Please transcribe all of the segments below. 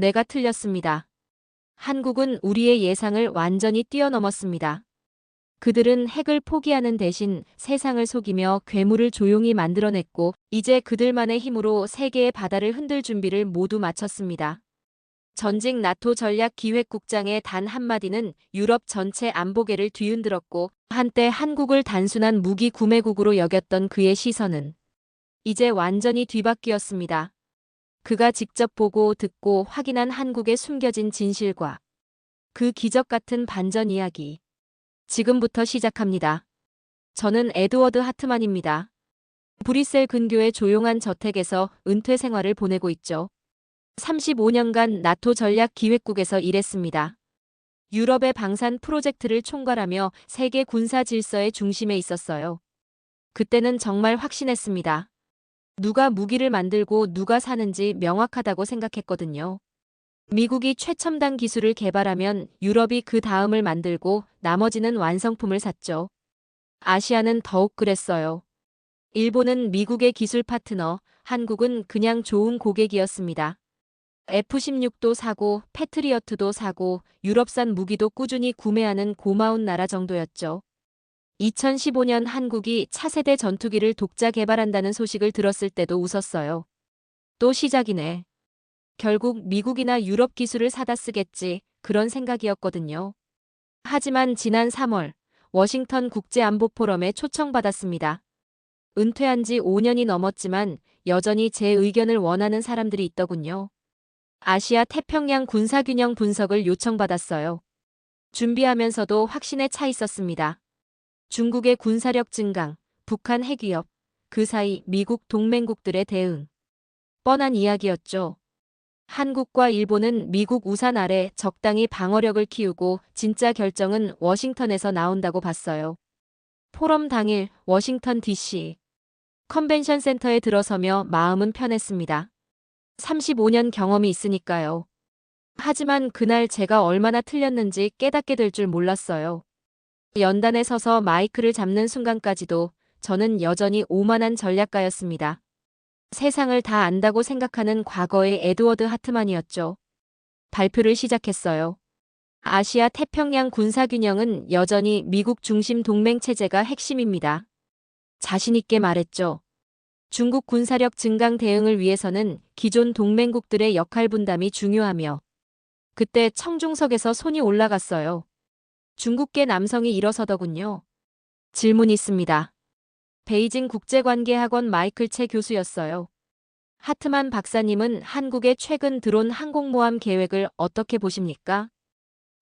내가 틀렸습니다. 한국은 우리의 예상을 완전히 뛰어넘었습니다. 그들은 핵을 포기하는 대신 세상을 속이며 괴물을 조용히 만들어냈고 이제 그들만의 힘으로 세계의 바다를 흔들 준비를 모두 마쳤습니다. 전직 나토 전략기획국장의 단 한마디는 유럽 전체 안보계를 뒤흔들었고 한때 한국을 단순한 무기 구매국으로 여겼던 그의 시선은 이제 완전히 뒤바뀌었습니다. 그가 직접 보고 듣고 확인한 한국의 숨겨진 진실과 그 기적 같은 반전 이야기. 지금부터 시작합니다. 저는 에드워드 하트만입니다. 브뤼셀 근교의 조용한 저택에서 은퇴 생활을 보내고 있죠. 35년간 나토 전략기획국에서 일했습니다. 유럽의 방산 프로젝트를 총괄하며 세계 군사 질서의 중심에 있었어요. 그때는 정말 확신했습니다. 누가 무기를 만들고 누가 사는지 명확하다고 생각했거든요. 미국이 최첨단 기술을 개발하면 유럽이 그 다음을 만들고 나머지는 완성품을 샀죠. 아시아는 더욱 그랬어요. 일본은 미국의 기술 파트너, 한국은 그냥 좋은 고객이었습니다. F-16도 사고 패트리어트도 사고 유럽산 무기도 꾸준히 구매하는 고마운 나라 정도였죠. 2015년 한국이 차세대 전투기를 독자 개발한다는 소식을 들었을 때도 웃었어요. 또 시작이네. 결국 미국이나 유럽 기술을 사다 쓰겠지, 그런 생각이었거든요. 하지만 지난 3월 워싱턴 국제안보포럼에 초청받았습니다. 은퇴한 지 5년이 넘었지만 여전히 제 의견을 원하는 사람들이 있더군요. 아시아 태평양 군사균형 분석을 요청받았어요. 준비하면서도 확신에 차 있었습니다. 중국의 군사력 증강, 북한 핵위협, 그 사이 미국 동맹국들의 대응. 뻔한 이야기였죠. 한국과 일본은 미국 우산 아래 적당히 방어력을 키우고 진짜 결정은 워싱턴에서 나온다고 봤어요. 포럼 당일 워싱턴 DC 컨벤션 센터에 들어서며 마음은 편했습니다. 35년 경험이 있으니까요. 하지만 그날 제가 얼마나 틀렸는지 깨닫게 될 줄 몰랐어요. 연단에 서서 마이크를 잡는 순간까지도 저는 여전히 오만한 전략가였습니다. 세상을 다 안다고 생각하는 과거의 에드워드 하트만이었죠. 발표를 시작했어요. 아시아 태평양 군사균형은 여전히 미국 중심 동맹체제가 핵심입니다. 자신 있게 말했죠. 중국 군사력 증강 대응을 위해서는 기존 동맹국들의 역할 분담이 중요하며 그때 청중석에서 손이 올라갔어요. 중국계 남성이 일어서더군요. 질문 있습니다. 베이징 국제관계학원 마이클 채 교수였어요. 하트만 박사님은 한국의 최근 드론 항공모함 계획을 어떻게 보십니까?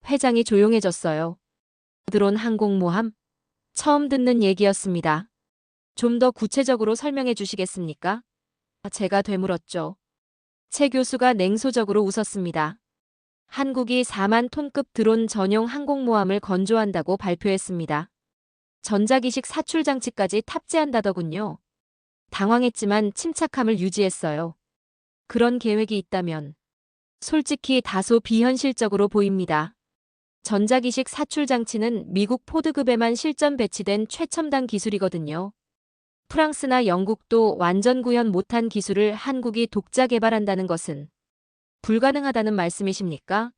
회장이 조용해졌어요. 드론 항공모함? 처음 듣는 얘기였습니다. 좀 더 구체적으로 설명해 주시겠습니까? 제가 되물었죠. 채 교수가 냉소적으로 웃었습니다. 한국이 4만 톤급 드론 전용 항공모함을 건조한다고 발표했습니다. 전자기식 사출 장치까지 탑재한다더군요. 당황했지만 침착함을 유지했어요. 그런 계획이 있다면 솔직히 다소 비현실적으로 보입니다. 전자기식 사출 장치는 미국 포드급에만 실전 배치된 최첨단 기술이거든요. 프랑스나 영국도 완전 구현 못한 기술을 한국이 독자 개발한다는 것은 불가능하다는 말씀이십니까?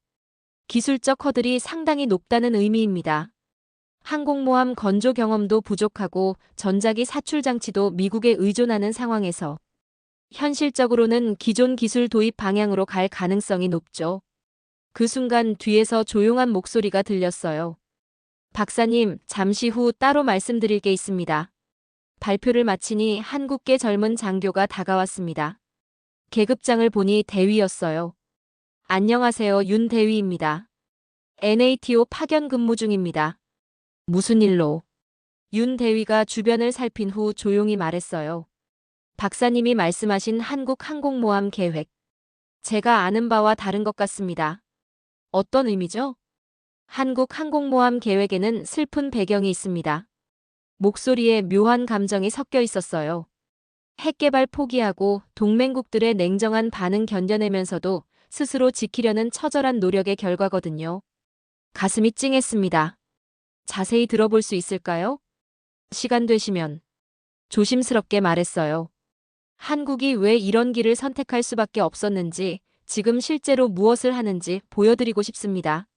기술적 허들이 상당히 높다는 의미입니다. 항공모함 건조 경험도 부족하고 전자기 사출 장치도 미국에 의존하는 상황에서 현실적으로는 기존 기술 도입 방향으로 갈 가능성이 높죠. 그 순간 뒤에서 조용한 목소리가 들렸어요. 박사님, 잠시 후 따로 말씀드릴 게 있습니다. 발표를 마치니 한국계 젊은 장교가 다가왔습니다. 계급장을 보니 대위였어요. 안녕하세요, 윤 대위입니다. NATO 파견 근무 중입니다. 무슨 일로? 윤 대위가 주변을 살핀 후 조용히 말했어요. 박사님이 말씀하신 한국 항공모함 계획. 제가 아는 바와 다른 것 같습니다. 어떤 의미죠? 한국 항공모함 계획에는 슬픈 배경이 있습니다. 목소리에 묘한 감정이 섞여 있었어요. 핵 개발 포기하고 동맹국들의 냉정한 반응 견뎌내면서도 스스로 지키려는 처절한 노력의 결과거든요. 가슴이 찡했습니다. 자세히 들어볼 수 있을까요? 시간 되시면. 조심스럽게 말했어요. 한국이 왜 이런 길을 선택할 수밖에 없었는지, 지금 실제로 무엇을 하는지 보여드리고 싶습니다.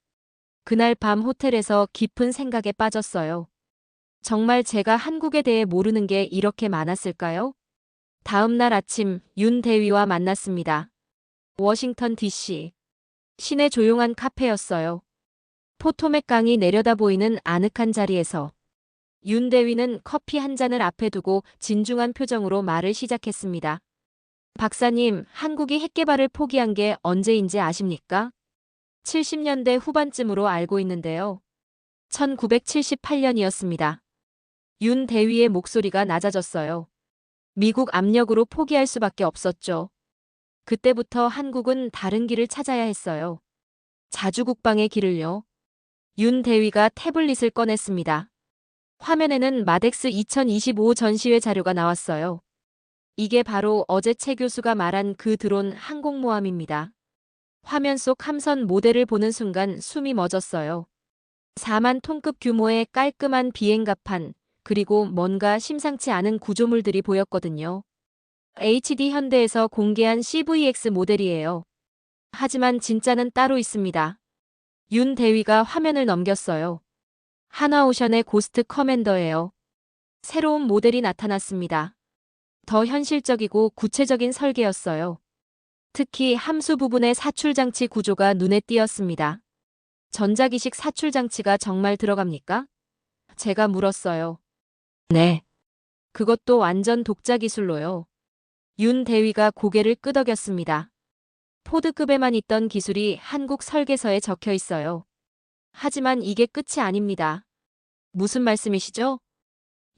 그날 밤 호텔에서 깊은 생각에 빠졌어요. 정말 제가 한국에 대해 모르는 게 이렇게 많았을까요? 다음 날 아침 윤 대위와 만났습니다. 워싱턴 DC. 시내 조용한 카페였어요. 포토맥 강이 내려다 보이는 아늑한 자리에서 윤 대위는 커피 한 잔을 앞에 두고 진중한 표정으로 말을 시작했습니다. 박사님, 한국이 핵개발을 포기한 게 언제인지 아십니까? 70년대 후반쯤으로 알고 있는데요. 1978년이었습니다. 윤 대위의 목소리가 낮아졌어요. 미국 압력으로 포기할 수밖에 없었죠. 그때부터 한국은 다른 길을 찾아야 했어요. 자주국방의 길을요. 윤 대위가 태블릿을 꺼냈습니다. 화면에는 마덱스 2025 전시회 자료가 나왔어요. 이게 바로 어제 최 교수가 말한 그 드론 항공모함입니다. 화면 속 함선 모델을 보는 순간 숨이 멎었어요. 4만 톤급 규모의 깔끔한 비행갑판, 그리고 뭔가 심상치 않은 구조물들이 보였거든요. HD 현대에서 공개한 CVX 모델이에요. 하지만 진짜는 따로 있습니다. 윤 대위가 화면을 넘겼어요. 한화오션의 고스트 커맨더예요. 새로운 모델이 나타났습니다. 더 현실적이고 구체적인 설계였어요. 특히 함수 부분의 사출장치 구조가 눈에 띄었습니다. 전자기식 사출장치가 정말 들어갑니까? 제가 물었어요. 네. 그것도 완전 독자 기술로요. 윤 대위가 고개를 끄덕였습니다. 포드급에만 있던 기술이 한국 설계서에 적혀 있어요. 하지만 이게 끝이 아닙니다. 무슨 말씀이시죠?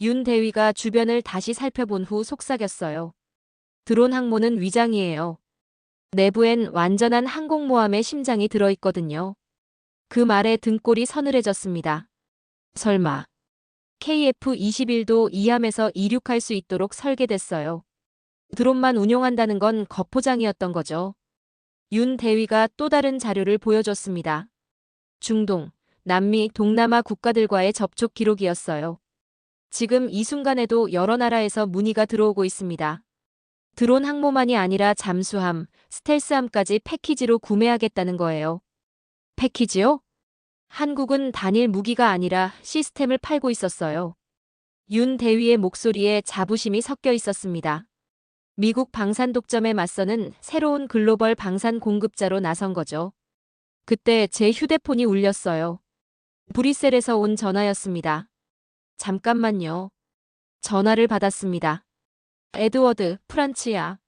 윤 대위가 주변을 다시 살펴본 후 속삭였어요. 드론 항모는 위장이에요. 내부엔 완전한 항공모함의 심장이 들어있거든요. 그 말에 등골이 서늘해졌습니다. 설마 KF-21도 이 함에서 이륙할 수 있도록 설계됐어요. 드론만 운용한다는 건 겉포장이었던 거죠. 윤 대위가 또 다른 자료를 보여줬습니다. 중동, 남미, 동남아 국가들과의 접촉 기록이었어요. 지금 이 순간에도 여러 나라에서 문의가 들어오고 있습니다. 드론 항모만이 아니라 잠수함, 스텔스함까지 패키지로 구매하겠다는 거예요. 패키지요? 한국은 단일 무기가 아니라 시스템을 팔고 있었어요. 윤 대위의 목소리에 자부심이 섞여 있었습니다. 미국 방산 독점에 맞서는 새로운 글로벌 방산 공급자로 나선 거죠. 그때 제 휴대폰이 울렸어요. 브뤼셀에서 온 전화였습니다. 잠깐만요. 전화를 받았습니다. 에드워드, 프란츠야.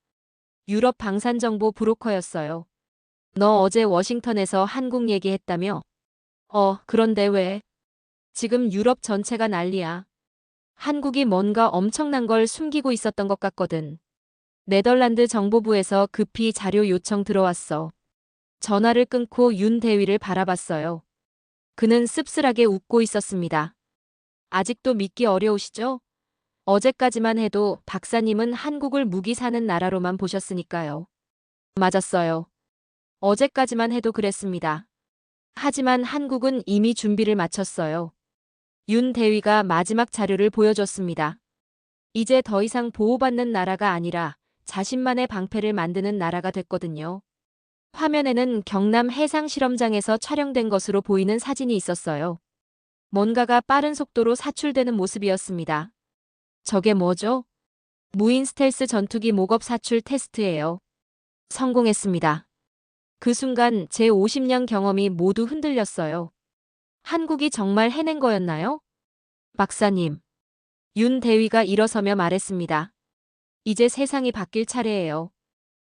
유럽 방산정보 브로커였어요. 너 어제 워싱턴에서 한국 얘기했다며? 그런데 왜? 지금 유럽 전체가 난리야. 한국이 뭔가 엄청난 걸 숨기고 있었던 것 같거든. 네덜란드 정보부에서 급히 자료 요청 들어왔어. 전화를 끊고 윤 대위를 바라봤어요. 그는 씁쓸하게 웃고 있었습니다. 아직도 믿기 어려우시죠? 어제까지만 해도 박사님은 한국을 무기 사는 나라로만 보셨으니까요. 맞았어요. 어제까지만 해도 그랬습니다. 하지만 한국은 이미 준비를 마쳤어요. 윤 대위가 마지막 자료를 보여줬습니다. 이제 더 이상 보호받는 나라가 아니라 자신만의 방패를 만드는 나라가 됐거든요. 화면에는 경남 해상실험장에서 촬영된 것으로 보이는 사진이 있었어요. 뭔가가 빠른 속도로 사출되는 모습이었습니다. 저게 뭐죠? 무인 스텔스 전투기 목업 사출 테스트예요. 성공했습니다. 그 순간 제 50년 경험이 모두 흔들렸어요. 한국이 정말 해낸 거였나요? 박사님. 윤 대위가 일어서며 말했습니다. 이제 세상이 바뀔 차례예요.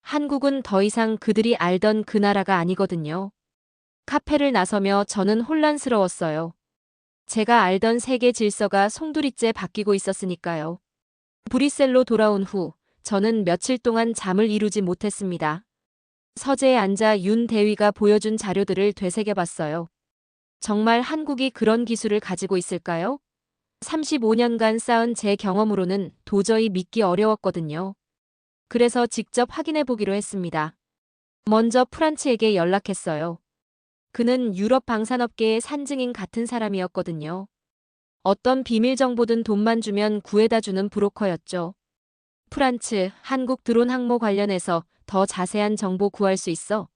한국은 더 이상 그들이 알던 그 나라가 아니거든요. 카페를 나서며 저는 혼란스러웠어요. 제가 알던 세계 질서가 송두리째 바뀌고 있었으니까요. 브뤼셀로 돌아온 후 저는 며칠 동안 잠을 이루지 못했습니다. 서재에 앉아 윤 대위가 보여준 자료들을 되새겨봤어요. 정말 한국이 그런 기술을 가지고 있을까요? 35년간 쌓은 제 경험으로는 도저히 믿기 어려웠거든요. 그래서 직접 확인해 보기로 했습니다. 먼저 프란츠에게 연락했어요. 그는 유럽 방산업계의 산증인 같은 사람이었거든요. 어떤 비밀 정보든 돈만 주면 구해다 주는 브로커였죠. 프란츠, 한국 드론 항모 관련해서 더 자세한 정보 구할 수 있어?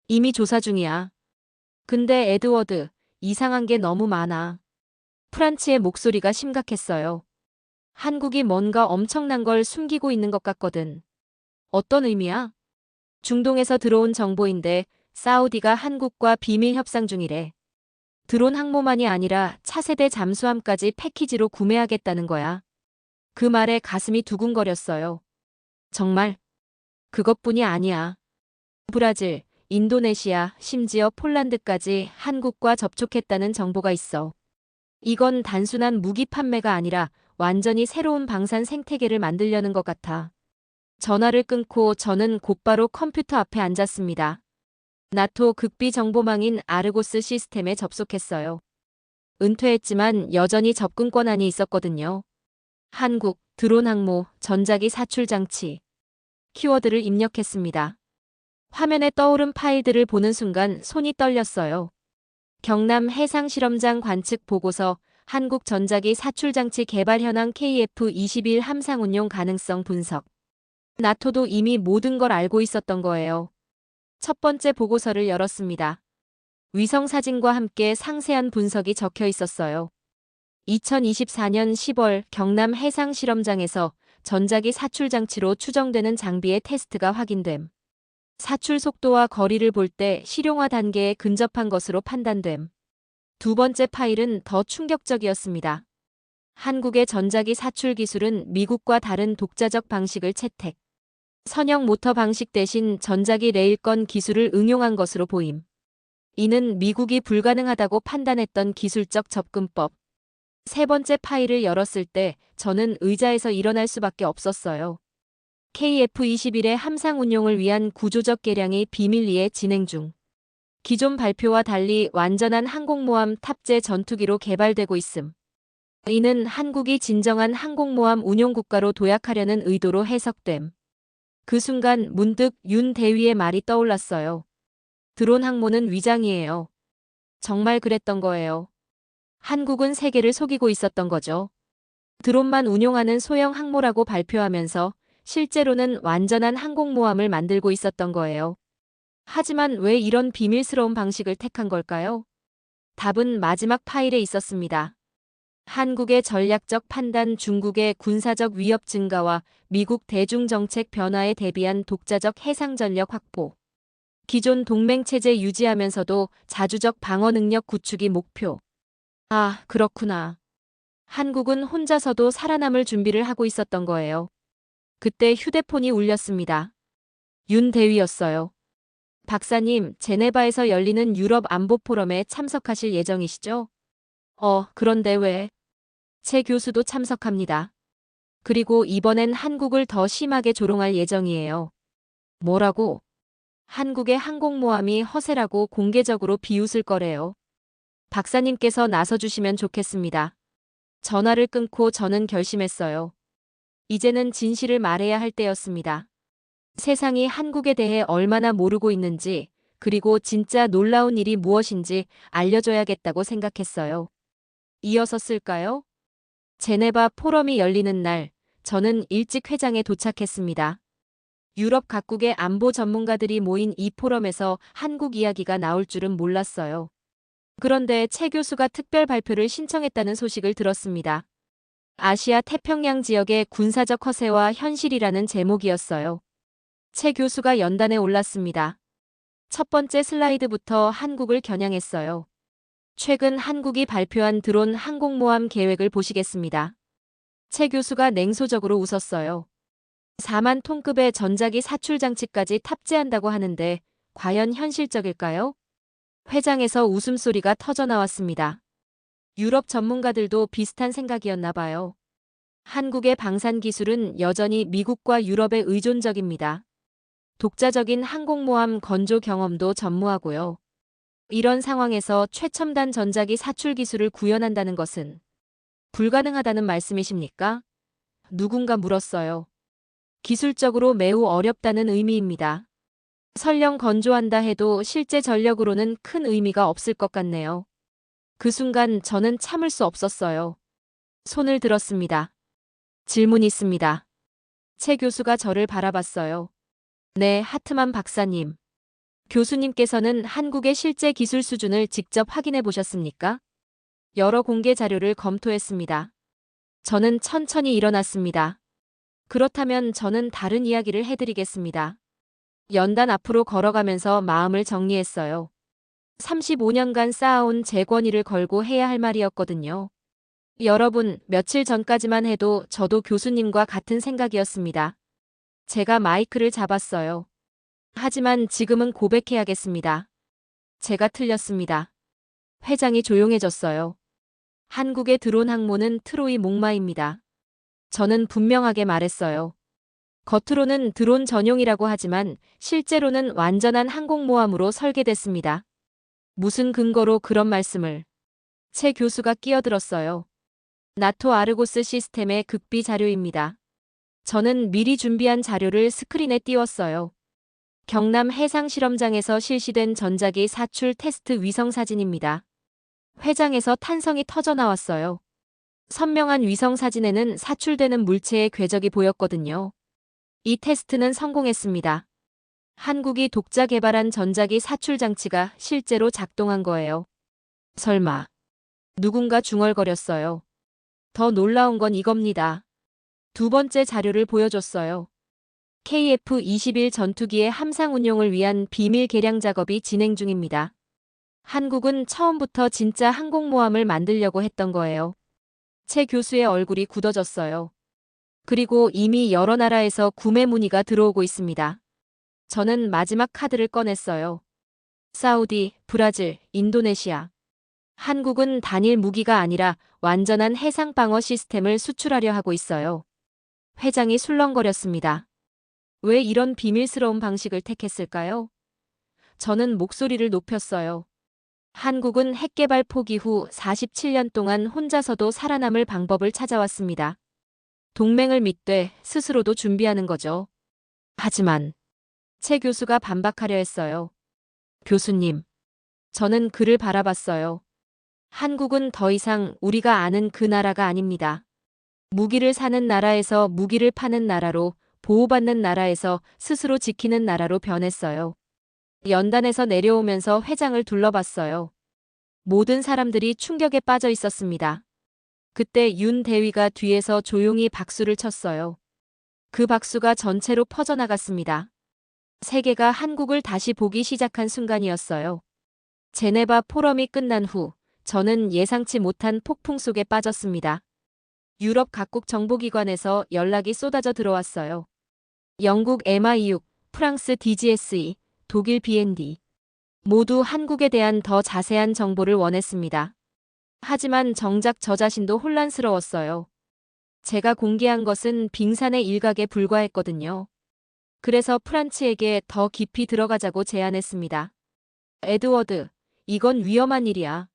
이미 조사 중이야. 근데 에드워드, 이상한 게 너무 많아. 프란치의 목소리가 심각했어요. 한국이 뭔가 엄청난 걸 숨기고 있는 것 같거든. 어떤 의미야? 중동에서 들어온 정보인데 사우디가 한국과 비밀 협상 중이래. 드론 항모만이 아니라 차세대 잠수함까지 패키지로 구매하겠다는 거야. 그 말에 가슴이 두근거렸어요. 정말? 그것뿐이 아니야. 브라질, 인도네시아, 심지어 폴란드까지 한국과 접촉했다는 정보가 있어. 이건 단순한 무기 판매가 아니라 완전히 새로운 방산 생태계를 만들려는 것 같아. 전화를 끊고 저는 곧바로 컴퓨터 앞에 앉았습니다. 나토 극비 정보망인 아르고스 시스템에 접속했어요. 은퇴했지만 여전히 접근 권한이 있었거든요. 한국, 드론 항모, 전자기 사출 장치. 키워드를 입력했습니다. 화면에 떠오른 파일들을 보는 순간 손이 떨렸어요. 경남 해상실험장 관측 보고서, 한국 전자기 사출장치 개발 현황 KF-21 함상 운용 가능성 분석. 나토도 이미 모든 걸 알고 있었던 거예요. 첫 번째 보고서를 열었습니다. 위성 사진과 함께 상세한 분석이 적혀 있었어요. 2024년 10월 경남 해상실험장에서 전자기 사출장치로 추정되는 장비의 테스트가 확인됨. 사출 속도와 거리를 볼 때 실용화 단계에 근접한 것으로 판단됨. 두 번째 파일은 더 충격적이었습니다. 한국의 전자기 사출 기술은 미국과 다른 독자적 방식을 채택. 선형 모터 방식 대신 전자기 레일건 기술을 응용한 것으로 보임. 이는 미국이 불가능하다고 판단했던 기술적 접근법. 세 번째 파일을 열었을 때 저는 의자에서 일어날 수밖에 없었어요. KF-21의 함상 운용을 위한 구조적 개량이 비밀리에 진행 중. 기존 발표와 달리 완전한 항공모함 탑재 전투기로 개발되고 있음. 이는 한국이 진정한 항공모함 운용국가로 도약하려는 의도로 해석됨. 그 순간 문득 윤 대위의 말이 떠올랐어요. 드론 항모는 위장이에요. 정말 그랬던 거예요. 한국은 세계를 속이고 있었던 거죠. 드론만 운용하는 소형 항모라고 발표하면서 실제로는 완전한 항공모함을 만들고 있었던 거예요. 하지만 왜 이런 비밀스러운 방식을 택한 걸까요? 답은 마지막 파일에 있었습니다. 한국의 전략적 판단, 중국의 군사적 위협 증가와 미국 대중정책 변화에 대비한 독자적 해상 전력 확보. 기존 동맹체제 유지하면서도 자주적 방어 능력 구축이 목표. 아, 그렇구나. 한국은 혼자서도 살아남을 준비를 하고 있었던 거예요. 그때 휴대폰이 울렸습니다. 윤 대위였어요. 박사님, 제네바에서 열리는 유럽 안보 포럼에 참석하실 예정이시죠? 그런데 왜? 최 교수도 참석합니다. 그리고 이번엔 한국을 더 심하게 조롱할 예정이에요. 뭐라고? 한국의 항공모함이 허세라고 공개적으로 비웃을 거래요. 박사님께서 나서주시면 좋겠습니다. 전화를 끊고 저는 결심했어요. 이제는 진실을 말해야 할 때였습니다. 세상이 한국에 대해 얼마나 모르고 있는지, 그리고 진짜 놀라운 일이 무엇인지 알려줘야겠다고 생각했어요. 이어서 쓸까요? 제네바 포럼이 열리는 날, 저는 일찍 회장에 도착했습니다. 유럽 각국의 안보 전문가들이 모인 이 포럼에서 한국 이야기가 나올 줄은 몰랐어요. 그런데 최 교수가 특별 발표를 신청했다는 소식을 들었습니다. 아시아 태평양 지역의 군사적 허세와 현실이라는 제목이었어요. 최 교수가 연단에 올랐습니다. 첫 번째 슬라이드부터 한국을 겨냥했어요. 최근 한국이 발표한 드론 항공모함 계획을 보시겠습니다. 최 교수가 냉소적으로 웃었어요. 4만 톤급의 전자기 사출 장치까지 탑재한다고 하는데 과연 현실적일까요? 회장에서 웃음소리가 터져나왔습니다. 유럽 전문가들도 비슷한 생각이었나 봐요. 한국의 방산 기술은 여전히 미국과 유럽에 의존적입니다. 독자적인 항공모함 건조 경험도 전무하고요. 이런 상황에서 최첨단 전자기 사출 기술을 구현한다는 것은 불가능하다는 말씀이십니까? 누군가 물었어요. 기술적으로 매우 어렵다는 의미입니다. 설령 건조한다 해도 실제 전력으로는 큰 의미가 없을 것 같네요. 그 순간 저는 참을 수 없었어요. 손을 들었습니다. 질문 있습니다. 최 교수가 저를 바라봤어요. 네, 하트만 박사님. 교수님께서는 한국의 실제 기술 수준을 직접 확인해 보셨습니까? 여러 공개 자료를 검토했습니다. 저는 천천히 일어났습니다. 그렇다면 저는 다른 이야기를 해드리겠습니다. 연단 앞으로 걸어가면서 마음을 정리했어요. 35년간 쌓아온 제 권위를 걸고 해야 할 말이었거든요. 여러분, 며칠 전까지만 해도 저도 교수님과 같은 생각이었습니다. 제가 마이크를 잡았어요. 하지만 지금은 고백해야겠습니다. 제가 틀렸습니다. 회장이 조용해졌어요. 한국의 드론 항모는 트로이 목마입니다. 저는 분명하게 말했어요. 겉으로는 드론 전용이라고 하지만 실제로는 완전한 항공모함으로 설계됐습니다. 무슨 근거로 그런 말씀을? 최 교수가 끼어들었어요. 나토 아르고스 시스템의 극비 자료입니다. 저는 미리 준비한 자료를 스크린에 띄웠어요. 경남 해상실험장에서 실시된 전자기 사출 테스트 위성 사진입니다. 회장에서 탄성이 터져 나왔어요. 선명한 위성 사진에는 사출되는 물체의 궤적이 보였거든요. 이 테스트는 성공했습니다. 한국이 독자 개발한 전자기 사출 장치가 실제로 작동한 거예요. 설마. 누군가 중얼거렸어요. 더 놀라운 건 이겁니다. 두 번째 자료를 보여줬어요. KF-21 전투기의 함상 운용을 위한 비밀 개량 작업이 진행 중입니다. 한국은 처음부터 진짜 항공모함을 만들려고 했던 거예요. 최 교수의 얼굴이 굳어졌어요. 그리고 이미 여러 나라에서 구매 문의가 들어오고 있습니다. 저는 마지막 카드를 꺼냈어요. 사우디, 브라질, 인도네시아. 한국은 단일 무기가 아니라 완전한 해상 방어 시스템을 수출하려 하고 있어요. 회장이 술렁거렸습니다. 왜 이런 비밀스러운 방식을 택했을까요? 저는 목소리를 높였어요. 한국은 핵개발 포기 후 47년 동안 혼자서도 살아남을 방법을 찾아왔습니다. 동맹을 믿되 스스로도 준비하는 거죠. 하지만 최 교수가 반박하려 했어요. 교수님. 저는 그를 바라봤어요. 한국은 더 이상 우리가 아는 그 나라가 아닙니다. 무기를 사는 나라에서 무기를 파는 나라로, 보호받는 나라에서 스스로 지키는 나라로 변했어요. 연단에서 내려오면서 회장을 둘러봤어요. 모든 사람들이 충격에 빠져 있었습니다. 그때 윤 대위가 뒤에서 조용히 박수를 쳤어요. 그 박수가 전체로 퍼져나갔습니다. 세계가 한국을 다시 보기 시작한 순간이었어요. 제네바 포럼이 끝난 후 저는 예상치 못한 폭풍 속에 빠졌습니다. 유럽 각국 정보기관에서 연락이 쏟아져 들어왔어요. 영국 MI6, 프랑스 DGSE, 독일 BND. 모두 한국에 대한 더 자세한 정보를 원했습니다. 하지만 정작 저 자신도 혼란스러웠어요. 제가 공개한 것은 빙산의 일각에 불과했거든요. 그래서 프란츠에게 더 깊이 들어가자고 제안했습니다. 에드워드, 이건 위험한 일이야.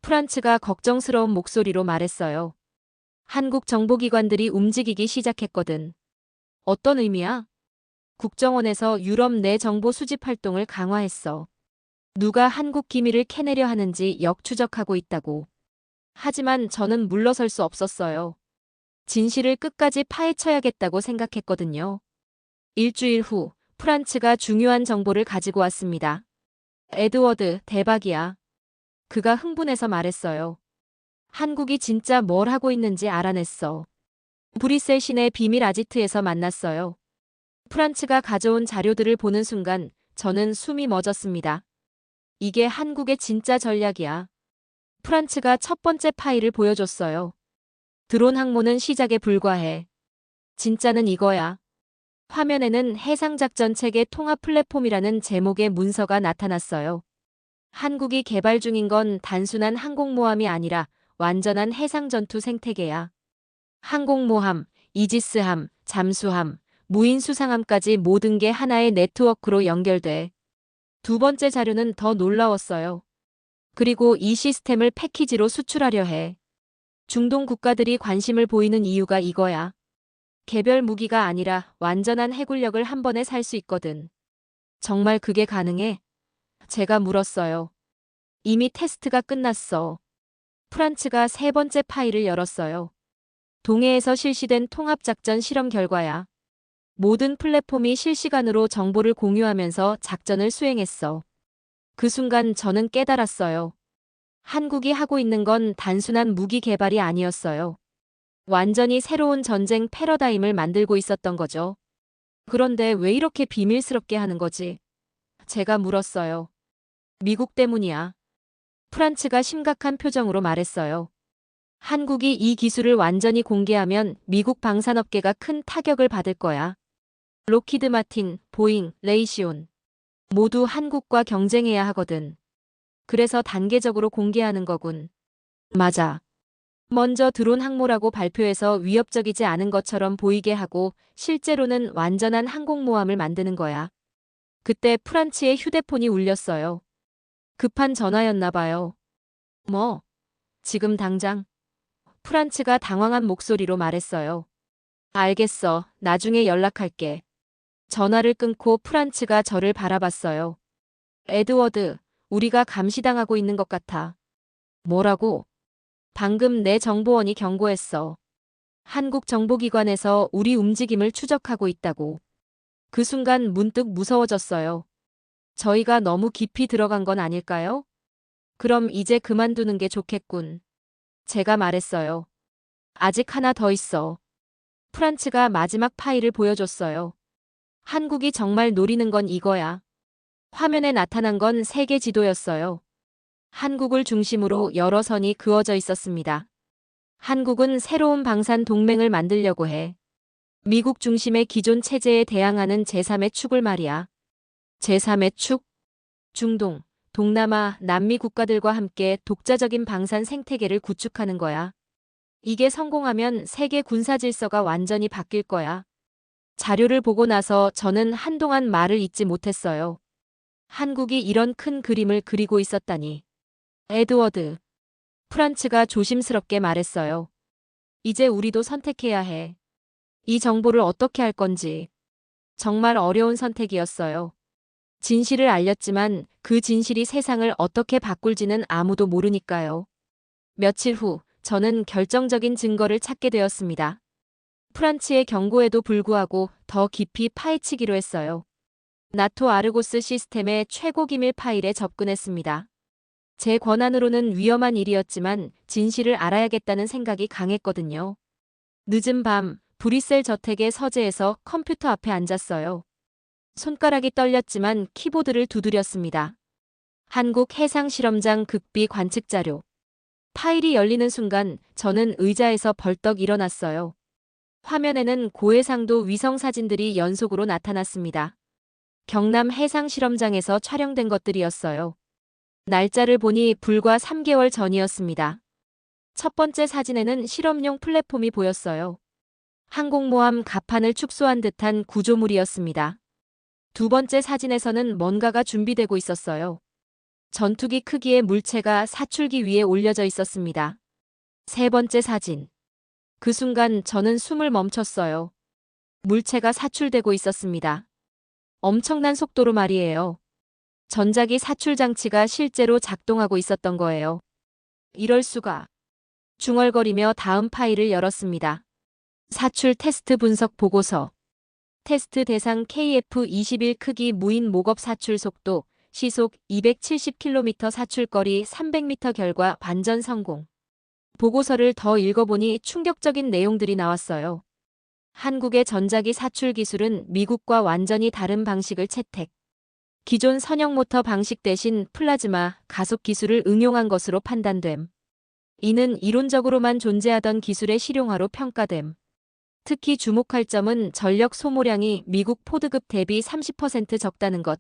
프란츠가 걱정스러운 목소리로 말했어요. 한국 정보기관들이 움직이기 시작했거든. 어떤 의미야? 국정원에서 유럽 내 정보 수집 활동을 강화했어. 누가 한국 기밀을 캐내려 하는지 역추적하고 있다고. 하지만 저는 물러설 수 없었어요. 진실을 끝까지 파헤쳐야겠다고 생각했거든요. 일주일 후 프란츠가 중요한 정보를 가지고 왔습니다. 에드워드, 대박이야. 그가 흥분해서 말했어요. 한국이 진짜 뭘 하고 있는지 알아냈어. 브뤼셀 시내 비밀 아지트에서 만났어요. 프란츠가 가져온 자료들을 보는 순간 저는 숨이 멎었습니다. 이게 한국의 진짜 전략이야. 프란츠가 첫 번째 파일을 보여줬어요. 드론 항모는 시작에 불과해. 진짜는 이거야. 화면에는 해상작전 체계 통합 플랫폼이라는 제목의 문서가 나타났어요. 한국이 개발 중인 건 단순한 항공모함이 아니라 완전한 해상전투 생태계야. 항공모함, 이지스함, 잠수함, 무인수상함까지 모든 게 하나의 네트워크로 연결돼. 두 번째 자료는 더 놀라웠어요. 그리고 이 시스템을 패키지로 수출하려 해. 중동 국가들이 관심을 보이는 이유가 이거야. 개별 무기가 아니라 완전한 해군력을 한 번에 살 수 있거든. 정말 그게 가능해? 제가 물었어요. 이미 테스트가 끝났어. 프란츠가 세 번째 파일을 열었어요. 동해에서 실시된 통합작전 실험 결과야. 모든 플랫폼이 실시간으로 정보를 공유하면서 작전을 수행했어. 그 순간 저는 깨달았어요. 한국이 하고 있는 건 단순한 무기 개발이 아니었어요. 완전히 새로운 전쟁 패러다임을 만들고 있었던 거죠. 그런데 왜 이렇게 비밀스럽게 하는 거지? 제가 물었어요. 미국 때문이야. 프란츠가 심각한 표정으로 말했어요. 한국이 이 기술을 완전히 공개하면 미국 방산업계가 큰 타격을 받을 거야. 록히드 마틴, 보잉, 레이시온. 모두 한국과 경쟁해야 하거든. 그래서 단계적으로 공개하는 거군. 맞아. 먼저 드론 항모라고 발표해서 위협적이지 않은 것처럼 보이게 하고 실제로는 완전한 항공모함을 만드는 거야. 그때 프란츠의 휴대폰이 울렸어요. 급한 전화였나 봐요. 뭐? 지금 당장? 프란츠가 당황한 목소리로 말했어요. 알겠어. 나중에 연락할게. 전화를 끊고 프란츠가 저를 바라봤어요. 에드워드, 우리가 감시당하고 있는 것 같아. 뭐라고? 방금 내 정보원이 경고했어. 한국 정보기관에서 우리 움직임을 추적하고 있다고. 그 순간 문득 무서워졌어요. 저희가 너무 깊이 들어간 건 아닐까요? 그럼 이제 그만두는 게 좋겠군. 제가 말했어요. 아직 하나 더 있어. 프란츠가 마지막 파일을 보여줬어요. 한국이 정말 노리는 건 이거야. 화면에 나타난 건 세계 지도였어요. 한국을 중심으로 여러 선이 그어져 있었습니다. 한국은 새로운 방산 동맹을 만들려고 해. 미국 중심의 기존 체제에 대항하는 제3의 축을 말이야. 제3의 축? 중동, 동남아, 남미 국가들과 함께 독자적인 방산 생태계를 구축하는 거야. 이게 성공하면 세계 군사 질서가 완전히 바뀔 거야. 자료를 보고 나서 저는 한동안 말을 잇지 못했어요. 한국이 이런 큰 그림을 그리고 있었다니. 에드워드. 프란츠가 조심스럽게 말했어요. 이제 우리도 선택해야 해. 이 정보를 어떻게 할 건지. 정말 어려운 선택이었어요. 진실을 알렸지만 그 진실이 세상을 어떻게 바꿀지는 아무도 모르니까요. 며칠 후 저는 결정적인 증거를 찾게 되었습니다. 프란츠의 경고에도 불구하고 더 깊이 파헤치기로 했어요. 나토 아르고스 시스템의 최고 기밀 파일에 접근했습니다. 제 권한으로는 위험한 일이었지만 진실을 알아야겠다는 생각이 강했거든요. 늦은 밤 브뤼셀 저택의 서재에서 컴퓨터 앞에 앉았어요. 손가락이 떨렸지만 키보드를 두드렸습니다. 한국 해상실험장 극비 관측 자료. 파일이 열리는 순간 저는 의자에서 벌떡 일어났어요. 화면에는 고해상도 위성 사진들이 연속으로 나타났습니다. 경남 해상실험장에서 촬영된 것들이었어요. 날짜를 보니 불과 3개월 전이었습니다. 첫 번째 사진에는 실험용 플랫폼이 보였어요. 항공모함 갑판을 축소한 듯한 구조물이었습니다. 두 번째 사진에서는 뭔가가 준비되고 있었어요. 전투기 크기의 물체가 사출기 위에 올려져 있었습니다. 세 번째 사진. 그 순간 저는 숨을 멈췄어요. 물체가 사출되고 있었습니다. 엄청난 속도로 말이에요. 전자기 사출 장치가 실제로 작동하고 있었던 거예요. 이럴 수가. 중얼거리며 다음 파일을 열었습니다. 사출 테스트 분석 보고서. 테스트 대상 KF-21 크기 무인 목업 사출 속도, 시속 270km 사출거리 300m 결과 완전 성공. 보고서를 더 읽어보니 충격적인 내용들이 나왔어요. 한국의 전자기 사출 기술은 미국과 완전히 다른 방식을 채택. 기존 선형 모터 방식 대신 플라즈마, 가속 기술을 응용한 것으로 판단됨. 이는 이론적으로만 존재하던 기술의 실용화로 평가됨. 특히 주목할 점은 전력 소모량이 미국 포드급 대비 30% 적다는 것.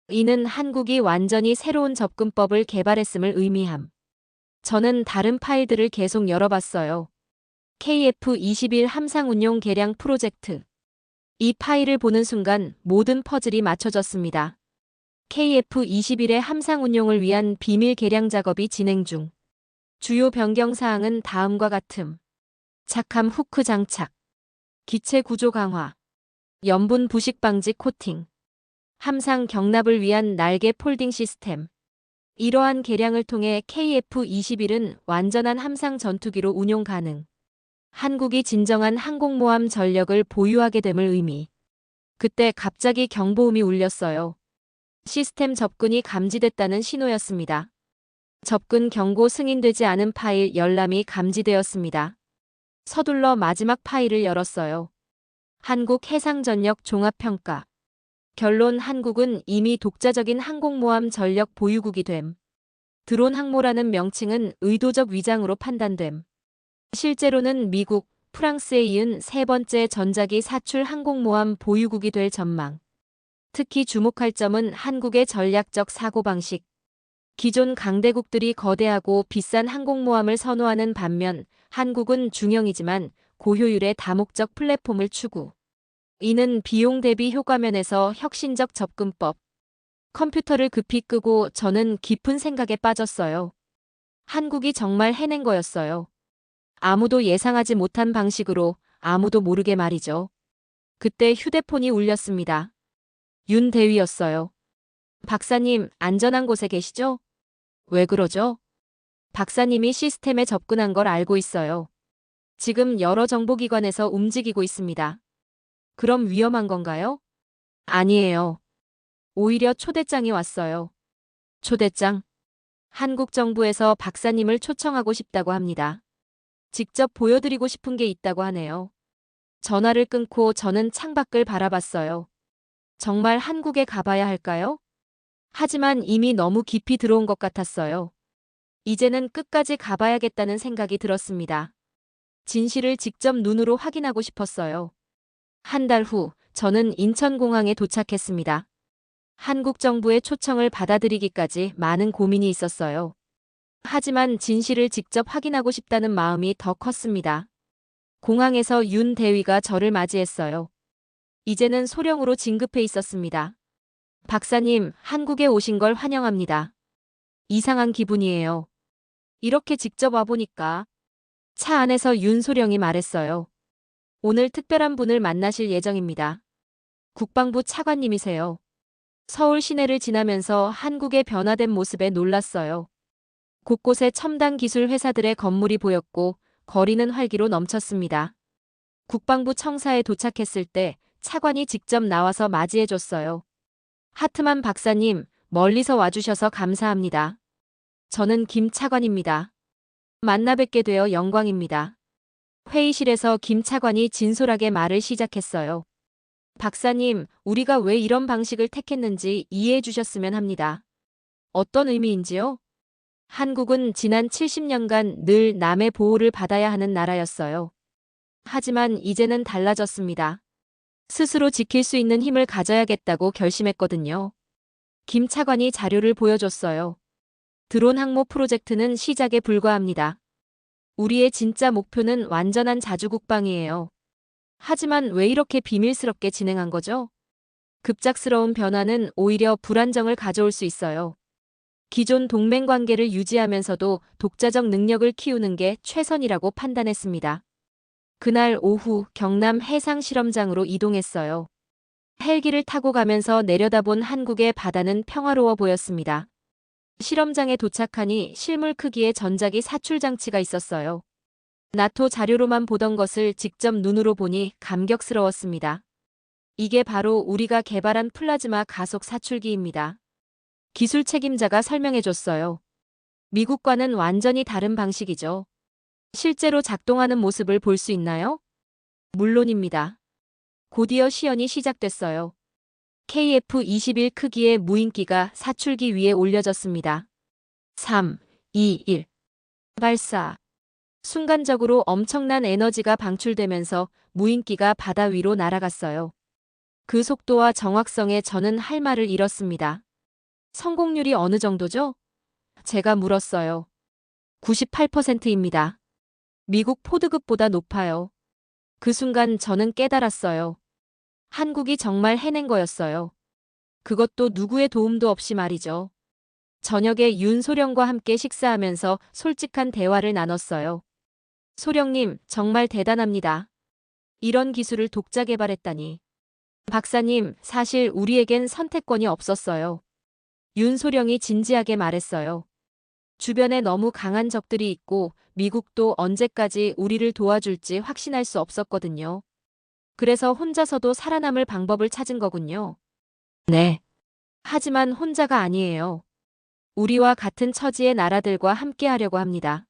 이는 한국이 완전히 새로운 접근법을 개발했음을 의미함. 저는 다른 파일들을 계속 열어봤어요. KF-21 함상 운용 개량 프로젝트. 이 파일을 보는 순간 모든 퍼즐이 맞춰졌습니다. KF-21의 함상 운용을 위한 비밀 개량 작업이 진행 중. 주요 변경 사항은 다음과 같음. 착함 후크 장착. 기체 구조 강화. 염분 부식 방지 코팅. 함상 경납을 위한 날개 폴딩 시스템. 이러한 개량을 통해 KF-21은 완전한 함상 전투기로 운용 가능. 한국이 진정한 항공모함 전력을 보유하게 됨을 의미. 그때 갑자기 경보음이 울렸어요. 시스템 접근이 감지됐다는 신호였습니다. 접근 경고 승인되지 않은 파일 열람이 감지되었습니다. 서둘러 마지막 파일을 열었어요. 한국해상전력 종합평가. 결론 한국은 이미 독자적인 항공모함 전력 보유국이 됨. 드론 항모라는 명칭은 의도적 위장으로 판단됨. 실제로는 미국, 프랑스에 이은 세 번째 전자기 사출 항공모함 보유국이 될 전망. 특히 주목할 점은 한국의 전략적 사고방식. 기존 강대국들이 거대하고 비싼 항공모함을 선호하는 반면 한국은 중형이지만 고효율의 다목적 플랫폼을 추구. 이는 비용 대비 효과면에서 혁신적 접근법. 컴퓨터를 급히 끄고 저는 깊은 생각에 빠졌어요. 한국이 정말 해낸 거였어요. 아무도 예상하지 못한 방식으로 아무도 모르게 말이죠. 그때 휴대폰이 울렸습니다. 윤 대위였어요. 박사님, 안전한 곳에 계시죠? 왜 그러죠? 박사님이 시스템에 접근한 걸 알고 있어요. 지금 여러 정보기관에서 움직이고 있습니다. 그럼 위험한 건가요? 아니에요. 오히려 초대장이 왔어요. 초대장? 한국 정부에서 박사님을 초청하고 싶다고 합니다. 직접 보여드리고 싶은 게 있다고 하네요. 전화를 끊고 저는 창밖을 바라봤어요. 정말 한국에 가봐야 할까요? 하지만 이미 너무 깊이 들어온 것 같았어요. 이제는 끝까지 가봐야겠다는 생각이 들었습니다. 진실을 직접 눈으로 확인하고 싶었어요. 한 달 후, 저는 인천공항에 도착했습니다. 한국 정부의 초청을 받아들이기까지 많은 고민이 있었어요. 하지만 진실을 직접 확인하고 싶다는 마음이 더 컸습니다. 공항에서 윤 대위가 저를 맞이했어요. 이제는 소령으로 진급해 있었습니다. 박사님, 한국에 오신 걸 환영합니다. 이상한 기분이에요. 이렇게 직접 와보니까. 차 안에서 윤 소령이 말했어요. 오늘 특별한 분을 만나실 예정입니다. 국방부 차관님이세요. 서울 시내를 지나면서 한국의 변화된 모습에 놀랐어요. 곳곳에 첨단 기술 회사들의 건물이 보였고 거리는 활기로 넘쳤습니다. 국방부 청사에 도착했을 때 차관이 직접 나와서 맞이해줬어요. 하트만 박사님, 멀리서 와주셔서 감사합니다. 저는 김 차관입니다. 만나 뵙게 되어 영광입니다. 회의실에서 김 차관이 진솔하게 말을 시작했어요. 박사님, 우리가 왜 이런 방식을 택했는지 이해해 주셨으면 합니다. 어떤 의미인지요? 한국은 지난 70년간 늘 남의 보호를 받아야 하는 나라였어요. 하지만 이제는 달라졌습니다. 스스로 지킬 수 있는 힘을 가져야겠다고 결심했거든요. 김 차관이 자료를 보여줬어요. 드론 항모 프로젝트는 시작에 불과합니다. 우리의 진짜 목표는 완전한 자주국방이에요. 하지만 왜 이렇게 비밀스럽게 진행한 거죠? 급작스러운 변화는 오히려 불안정을 가져올 수 있어요. 기존 동맹 관계를 유지하면서도 독자적 능력을 키우는 게 최선이라고 판단했습니다. 그날 오후 경남 해상실험장으로 이동했어요. 헬기를 타고 가면서 내려다본 한국의 바다는 평화로워 보였습니다. 실험장에 도착하니 실물 크기의 전자기 사출 장치가 있었어요. 나토 자료로만 보던 것을 직접 눈으로 보니 감격스러웠습니다. 이게 바로 우리가 개발한 플라즈마 가속 사출기입니다. 기술 책임자가 설명해줬어요. 미국과는 완전히 다른 방식이죠. 실제로 작동하는 모습을 볼 수 있나요? 물론입니다. 곧이어 시연이 시작됐어요. KF-21 크기의 무인기가 사출기 위에 올려졌습니다. 3, 2, 1. 발사. 순간적으로 엄청난 에너지가 방출되면서 무인기가 바다 위로 날아갔어요. 그 속도와 정확성에 저는 할 말을 잃었습니다. 성공률이 어느 정도죠? 제가 물었어요. 98%입니다. 미국 포드급보다 높아요. 그 순간 저는 깨달았어요. 한국이 정말 해낸 거였어요. 그것도 누구의 도움도 없이 말이죠. 저녁에 윤 소령과 함께 식사하면서 솔직한 대화를 나눴어요. 소령님, 정말 대단합니다. 이런 기술을 독자 개발했다니. 박사님, 사실 우리에겐 선택권이 없었어요. 윤 소령이 진지하게 말했어요. 주변에 너무 강한 적들이 있고 미국도 언제까지 우리를 도와줄지 확신할 수 없었거든요. 그래서 혼자서도 살아남을 방법을 찾은 거군요. 네. 하지만 혼자가 아니에요. 우리와 같은 처지의 나라들과 함께 하려고 합니다.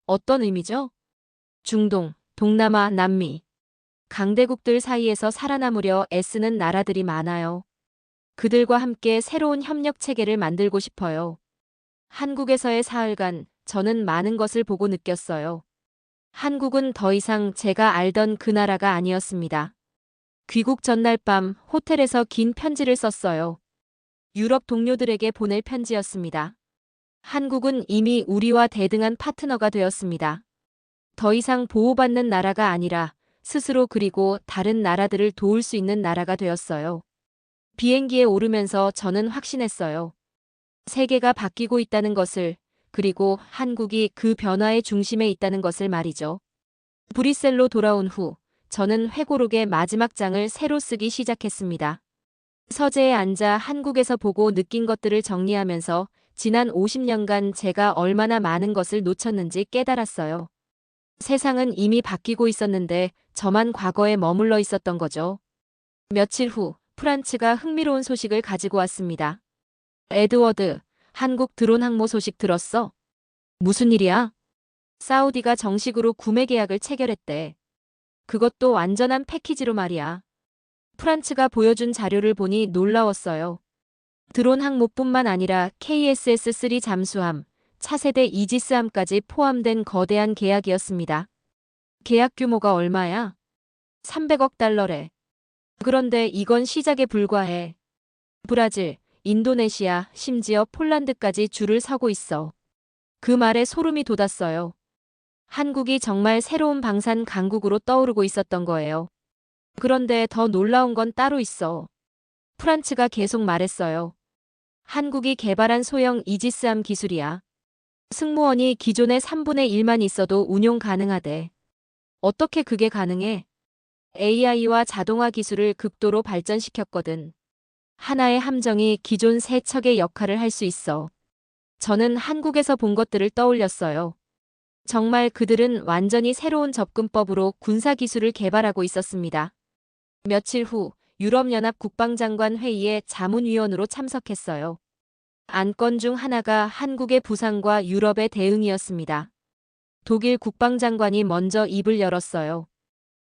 어떤 의미죠? 중동, 동남아, 남미. 강대국들 사이에서 살아남으려 애쓰는 나라들이 많아요. 그들과 함께 새로운 협력 체계를 만들고 싶어요. 한국에서의 사흘간 저는 많은 것을 보고 느꼈어요. 한국은 더 이상 제가 알던 그 나라가 아니었습니다. 귀국 전날 밤 호텔에서 긴 편지를 썼어요. 유럽 동료들에게 보낼 편지였습니다. 한국은 이미 우리와 대등한 파트너가 되었습니다. 더 이상 보호받는 나라가 아니라 스스로 그리고 다른 나라들을 도울 수 있는 나라가 되었어요. 비행기에 오르면서 저는 확신했어요. 세계가 바뀌고 있다는 것을, 그리고 한국이 그 변화의 중심에 있다는 것을 말이죠. 브뤼셀로 돌아온 후 저는 회고록의 마지막 장을 새로 쓰기 시작했습니다. 서재에 앉아 한국에서 보고 느낀 것들을 정리하면서 지난 50년간 제가 얼마나 많은 것을 놓쳤는지 깨달았어요. 세상은 이미 바뀌고 있었는데 저만 과거에 머물러 있었던 거죠. 며칠 후 프란츠가 흥미로운 소식을 가지고 왔습니다. 에드워드, 한국 드론 항모 소식 들었어? 무슨 일이야? 사우디가 정식으로 구매 계약을 체결했대. 그것도 완전한 패키지로 말이야. 프란츠가 보여준 자료를 보니 놀라웠어요. 드론 항모뿐만 아니라 KSS-3 잠수함, 차세대 이지스함까지 포함된 거대한 계약이었습니다. 계약 규모가 얼마야? 300억 달러래. 그런데 이건 시작에 불과해. 브라질, 인도네시아, 심지어 폴란드까지 줄을 서고 있어. 그 말에 소름이 돋았어요. 한국이 정말 새로운 방산 강국으로 떠오르고 있었던 거예요. 그런데 더 놀라운 건 따로 있어. 프란츠가 계속 말했어요. 한국이 개발한 소형 이지스함 기술이야. 승무원이 기존의 3분의 1만 있어도 운용 가능하대. 어떻게 그게 가능해? AI와 자동화 기술을 극도로 발전시켰거든. 하나의 함정이 기존 세 척의 역할을 할 수 있어. 저는 한국에서 본 것들을 떠올렸어요. 정말 그들은 완전히 새로운 접근법으로 군사기술을 개발하고 있었습니다. 며칠 후 유럽연합 국방장관 회의에 자문위원으로 참석했어요. 안건 중 하나가 한국의 부상과 유럽의 대응이었습니다. 독일 국방장관이 먼저 입을 열었어요.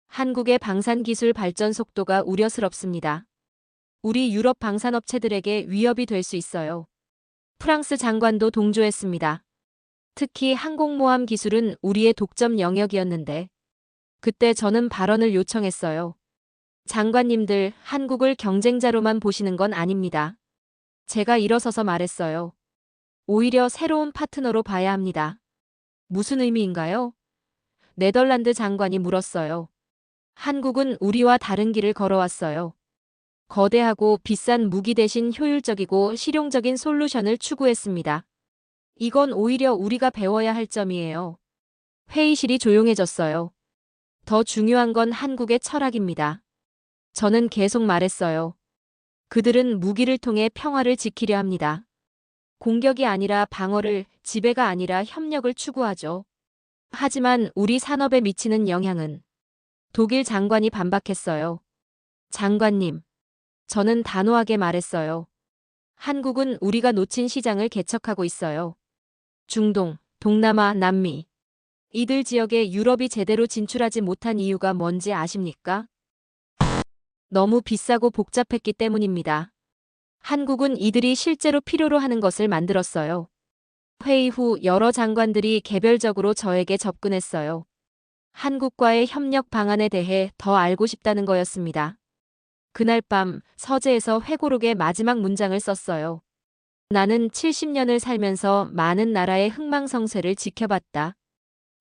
한국의 방산기술 발전 속도가 우려스럽습니다. 우리 유럽 방산업체들에게 위협이 될 수 있어요. 프랑스 장관도 동조했습니다. 특히 항공모함 기술은 우리의 독점 영역이었는데. 그때 저는 발언을 요청했어요. 장관님들, 한국을 경쟁자로만 보시는 건 아닙니다. 제가 일어서서 말했어요. 오히려 새로운 파트너로 봐야 합니다. 무슨 의미인가요? 네덜란드 장관이 물었어요. 한국은 우리와 다른 길을 걸어왔어요. 거대하고 비싼 무기 대신 효율적이고 실용적인 솔루션을 추구했습니다. 이건 오히려 우리가 배워야 할 점이에요. 회의실이 조용해졌어요. 더 중요한 건 한국의 철학입니다. 저는 계속 말했어요. 그들은 무기를 통해 평화를 지키려 합니다. 공격이 아니라 방어를, 지배가 아니라 협력을 추구하죠. 하지만 우리 산업에 미치는 영향은? 독일 장관이 반박했어요. 장관님, 저는 단호하게 말했어요. 한국은 우리가 놓친 시장을 개척하고 있어요. 중동, 동남아, 남미. 이들 지역에 유럽이 제대로 진출하지 못한 이유가 뭔지 아십니까? 너무 비싸고 복잡했기 때문입니다. 한국은 이들이 실제로 필요로 하는 것을 만들었어요. 회의 후 여러 장관들이 개별적으로 저에게 접근했어요. 한국과의 협력 방안에 대해 더 알고 싶다는 거였습니다. 그날 밤 서재에서 회고록의 마지막 문장을 썼어요. 나는 70년을 살면서 많은 나라의 흥망성쇠를 지켜봤다.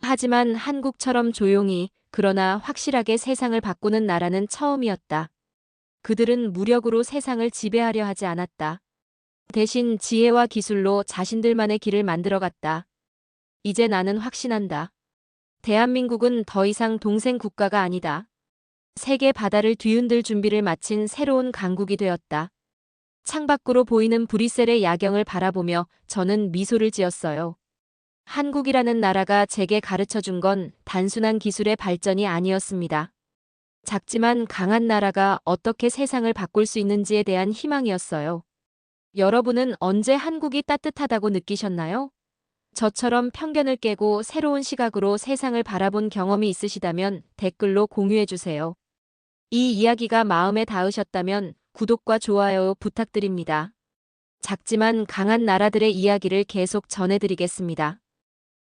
하지만 한국처럼 조용히, 그러나 확실하게 세상을 바꾸는 나라는 처음이었다. 그들은 무력으로 세상을 지배하려 하지 않았다. 대신 지혜와 기술로 자신들만의 길을 만들어갔다. 이제 나는 확신한다. 대한민국은 더 이상 동생 국가가 아니다. 세계 바다를 뒤흔들 준비를 마친 새로운 강국이 되었다. 창밖으로 보이는 브뤼셀의 야경을 바라보며 저는 미소를 지었어요. 한국이라는 나라가 제게 가르쳐준 건 단순한 기술의 발전이 아니었습니다. 작지만 강한 나라가 어떻게 세상을 바꿀 수 있는지에 대한 희망이었어요. 여러분은 언제 한국이 따뜻하다고 느끼셨나요? 저처럼 편견을 깨고 새로운 시각으로 세상을 바라본 경험이 있으시다면 댓글로 공유해 주세요. 이 이야기가 마음에 닿으셨다면 구독과 좋아요 부탁드립니다. 작지만 강한 나라들의 이야기를 계속 전해드리겠습니다.